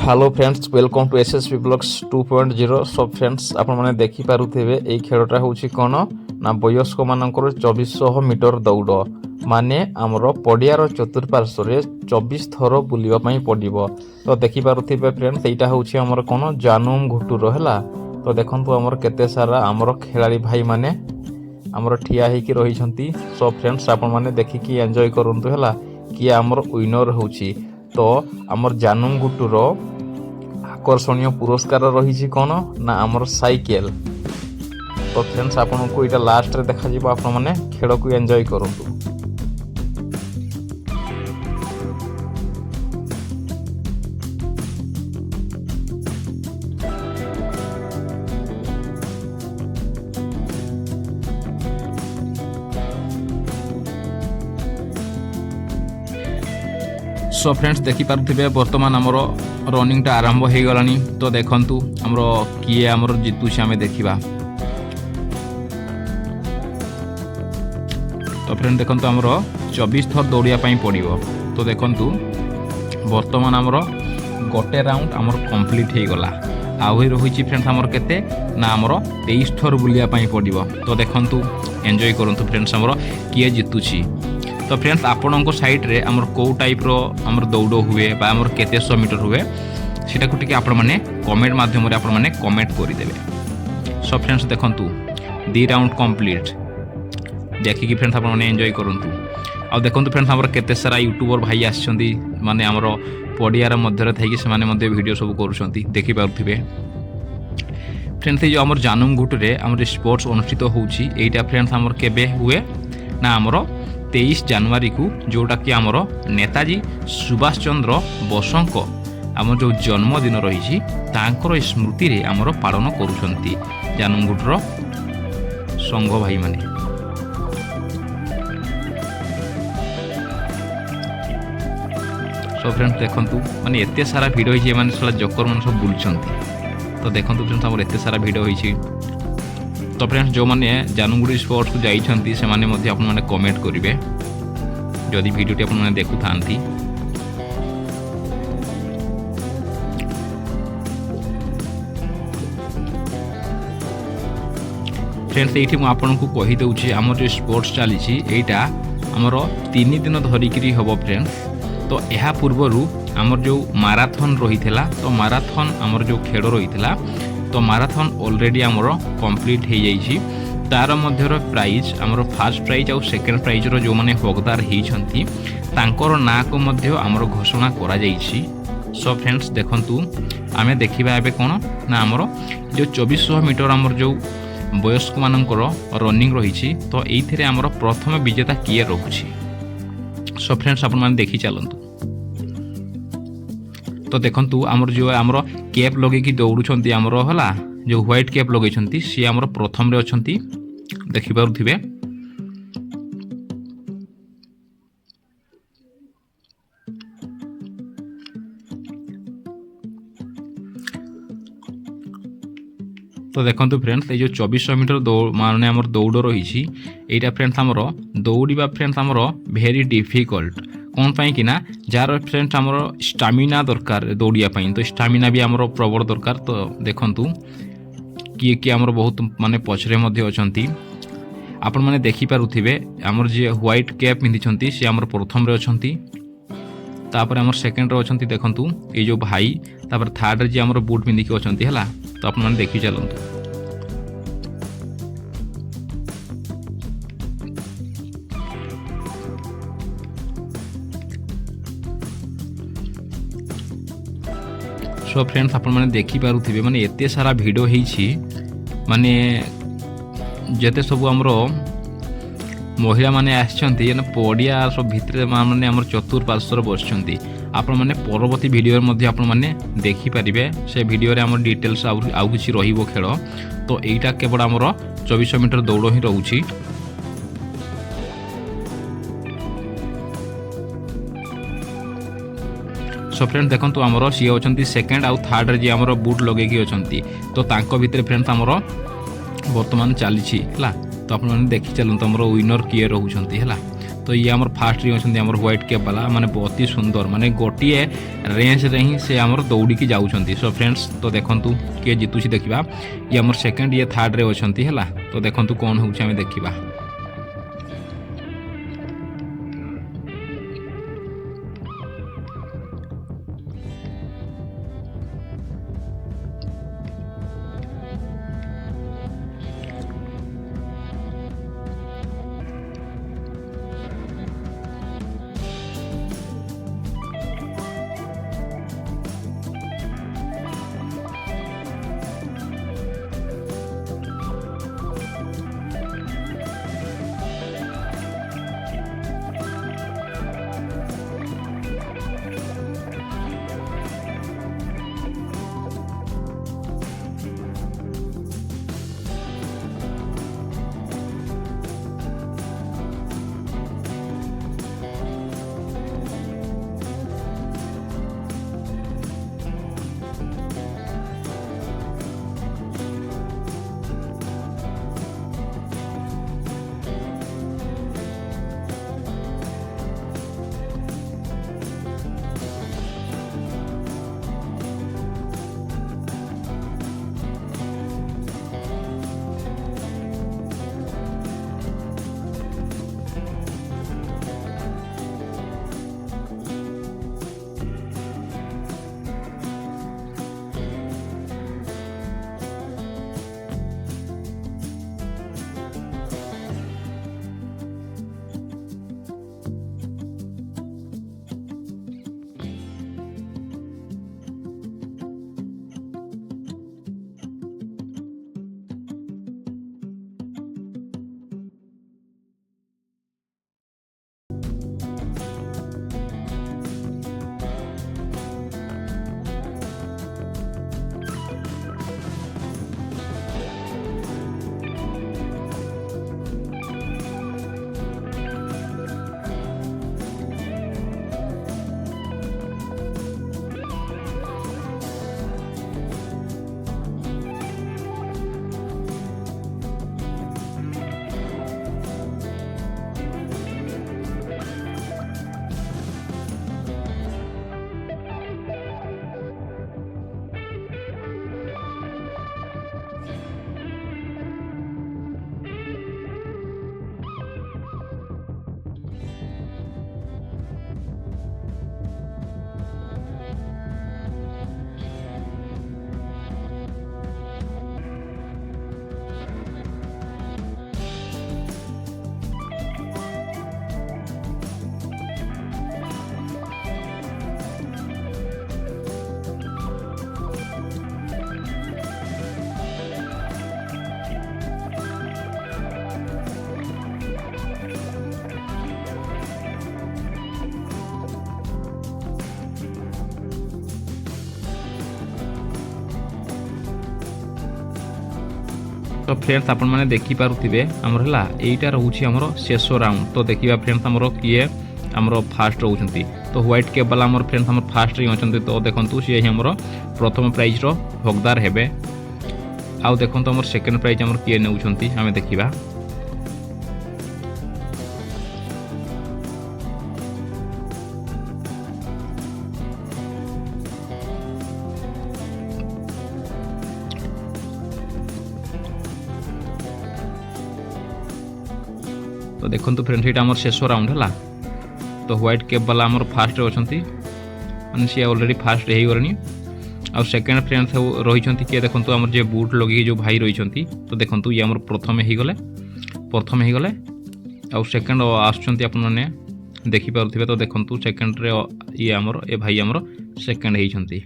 Hello friends welcome to SSB VLOGS2.0 सब friends आपण माने देखि पारुथिबे एई खेलटा होउची कोन ना वयस्क मानकर 2400 मीटर दौड़ माने हमरो पडियार चतुर्पार्श्व रे 24 थर बुलिबा पई पडिबो। तो देखि पारुथिबे फ्रेंड्स एटा होउची हमर कोन जानूम घुटु रहला। तो देखंतु हमर केते सारा हमर खेलाड़ी भाई माने हमर ठिया हे की रही छंती। सब फ्रेंड्स आपण माने देखि की एन्जॉय करंतु हला कि हमर विनर होउची। तो हमर जानूम घुटुर आकर्षणीय पुरस्कार रही कौन ना आमर साइकेल। तो फ्रेंड्स आपन को इटा लास्ट रे देखा जिवो आपण माने खेल को एन्जॉय करंतु। सो फ्रेंड्स देखि पारुथिबे वर्तमान हमर रनिंग टा आरंभ हो गलानी। तो देखंतु हमर किए हमर जीतु से हमें देखिबा। तो फ्रेंड देखंतु हमर 24 थर दौड़िया पई पड़िबो। तो देखंतु वर्तमान हमर गोटे राउंड हमर कंप्लीट हो गला। आउ रही फ्रेंड्स हमर केते ना हमर 23 थर बुलिया पई पड़िबो। तो देखंतु एन्जॉय करंतु फ्रेंड्स हमर किए जीतुची। तो फ्रेंड्स आपणों साइड रे हमर को टाइप रो हमर दौड़ हुए बा हमर केते 100 मीटर हुए सेटा को टिके आपण माने कमेंट माध्यम रे आपण माने कमेंट करि देबे। सो फ्रेंड्स देखंतु 2 राउंड कंप्लीट देखि कि फ्रेंड्स आपण माने एन्जॉय करंतु। आ देखंतु फ्रेंड्स हमर केते सारा यूट्यूबर भाई आछंती माने हमर पडियार मध्य रे थाई कि से माने मध्ये वीडियो सब करूछंती देखि पाउथिबे। फ्रेंड्स जो हमर जानूम घुटु रे हमर स्पोर्ट्स अनुष्ठित होउची एटा फ्रेंड्स हमर केबे हुए ना हमर 23 जनवरी को जोटा कि आमर नेताजी सुभाष चंद्र बोसक आम जो जन्मदिन रही स्मृति रे आमर पालन करुछंती जानूम घुटुर संघ भाई माने। सो फ्रेंड्स देखंतु माने एते सारा भिडियो होई माने सला जोकर मन सब बुलछंती। तो देखंतु फ्रेंड्स हमर एते सारा भिडियो होई। तो फ्रेंड्स जो मैंने जानूम घुटु स्पोर्ट्स को जाइछंती से माने मध्ये आपन माने कमेंट करिवे जदि वीडियोटी आपन माने देखु थांती। फ्रेंड्स एठी मु आपन को कहि दउची हमर जो स्पोर्ट्स चली छी एटा हमर 3 दिन धरिकरी हबो फ्रेंड्स। तो एहा पूर्वरु हमर जो मैराथन रहितला तो मैराथन हमर जो खेल रहितला तो मैराथन ऑलरेडी आमर कंप्लीट हो जाइए। तार मध्यर प्राइज आमर फर्स्ट प्राइज और सेकेंड प्राइज रो जो माने हकदार होइछंती तांकर ना को मध्य आमर घोषणा करा जाइछि। सो फ्रेंड्स देखंतु आमे देखिबा एबे कोन ना आमर जो 2400 मीटर आमर जो वयस्क मानकर रनिंग रहिछि तो एइथिरे आमर प्रथम विजेता किए रहुछि। सो फ्रेंड्स आपन माने देखि चलंतु। तो देखंतु आमर जो आमर कैप लगे कि दौड़ुछंती आमर हला जो व्हाइट कैप लगेछंती सी आमर प्रथम रे अछंती देखि पारुथिबे। तो देखंतु फ्रेंड्स ए जो 2400 मीटर माने आमर दौड़ रही एटा फ्रेंड्स आमर दौड़िबा फ्रेंड्स आमर वेरी डिफिकल्ट कौन पाई कि ना जार फ्रेंड्स आमर स्टामिना दरकार दौड़िया पाई। तो स्टामिना भी आमर प्रबल दरकार। तो देखंतु किए कि आमर बहुत माने पछरे मध्ये अछंती आपण माने देखि पारुथिबे आमर जे व्हाइट कैप पिंधिछंती से आमर प्रथम रे अछंती तापर आमर सेकंड रे अछंती देखंतु ए जो भाई तापर थर्ड रे जे आमर बूट पिंधि के अछंती हला। तो आपण माने देखि चलंतु। सो फ्रेंड्स आपण माने देखि पारुथिबे माने एते सारा भिडियो हेछि माने जेते सब हमरो महिला माने आछंती ना पडिया सब भितरे माने हमर चतुर्पार्श्वर बसछंती। आपण माने परवर्ती भिडियो मध्ये आपण माने देखि परिबे से भिडियो रे हमर डिटेल्स आउ किछि रहिबो खेल। तो एइटा केवल हमर 2400 मीटर दौड़ ही रहउछि। सो फ्रेंड्स देखंतु हमर सी अछंती सेकंड आउ थर्ड रे जे हमर बूट लगे कि अछंती तो तांको भितरे फ्रेंड्स हमर वर्तमान चली हला। तो आपण माने देखि चलंतु हमर विनर किए रहउछंती हला। तो ये आमर फास्ट रे अछंती आमर व्हाइट कैप वाला माने बहुत ही सुंदर माने गोटिए रेंज रे ही से आमर दौड़ी की जाउछंती। सो फ्रेंड्स तो देखंतु के जितुछि देखिबा ये आमर सेकंड ये थर्ड रे अछंती हला। तो देखंतु कोन होउछि हमें देखिबा। तो फ्रेंड्स आपण मैंने देखिपे आमर है यहीटा रोचे आमर शेष राउंड। तो देखा फ्रेंड्स आमर किए आमर फास्ट रोचंती। तो व्हाइट कैप वाला आमर फ्रेंड्स आमर फास्ट रे अछंती। तो देखंतु सी आमर प्रथम प्राइज रो हकदार हेबे। आउ देखंतु आमर सेकंड प्राइज आमर किए नेउछंती आमे देखिबा। तो देखंतु फ्रेंड्स एटा आमर शेष राउंड है। तो व्हाइट कैप वाला आमर फास्ट अछंती माने सी ऑलरेडी फास्ट हे गरनी। आ सेकंड फ्रेंड्स रही किए देखंतु आमर जे बूट लगी जो भाई रही। तो देखंतु ये आमर प्रथम हे गले आ सेकंड आछंती आपन माने देखि पारुथिबे। तो देखंतु सेकंड रे ये आमर ए भाई आमर सेकंड हेइछंती।